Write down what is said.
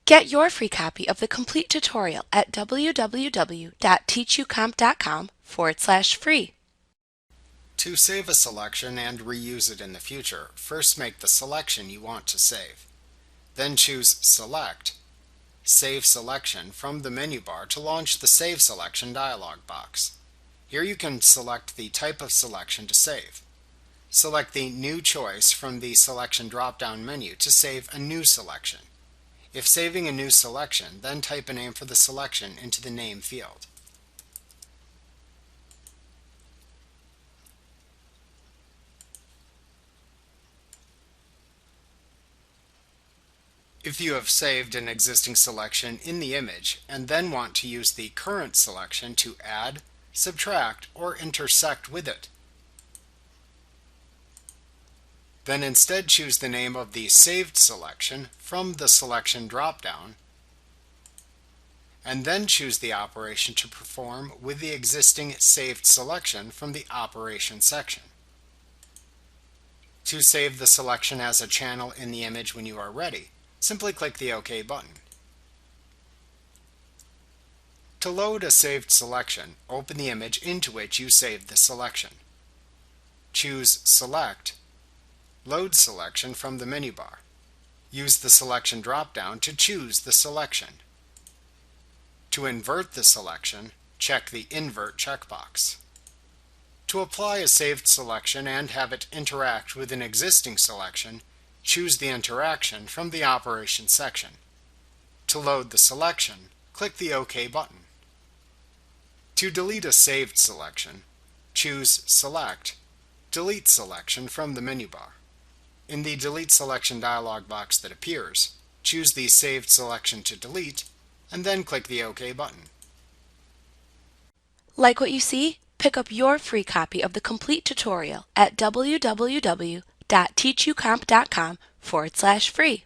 Get your free copy of the complete tutorial at www.teachucomp.com/free. To save a selection and reuse it in the future, first make the selection you want to save. Then choose Select, Save Selection from the menu bar to launch the Save Selection dialog box. Here you can select the type of selection to save. Select the New Choice from the Selection drop-down menu to save a new selection. If saving a new selection, then type a name for the selection into the Name field. If you have saved an existing selection in the image and then want to use the current selection to add, subtract, or intersect with it, then instead choose the name of the saved selection from the Selection drop-down, and then choose the operation to perform with the existing saved selection from the Operation section. To save the selection as a channel in the image when you are ready, simply click the OK button. To load a saved selection, open the image into which you saved the selection. Choose Select, Load Selection from the menu bar. Use the Selection drop-down to choose the selection. To invert the selection, check the Invert checkbox. To apply a saved selection and have it interact with an existing selection, choose the interaction from the Operation section. To load the selection, click the OK button. To delete a saved selection, choose Select, Delete Selection from the menu bar. In the Delete Selection dialog box that appears, choose the saved selection to delete, and then click the OK button. Like what you see? Pick up your free copy of the complete tutorial at www.teachucomp.com/free.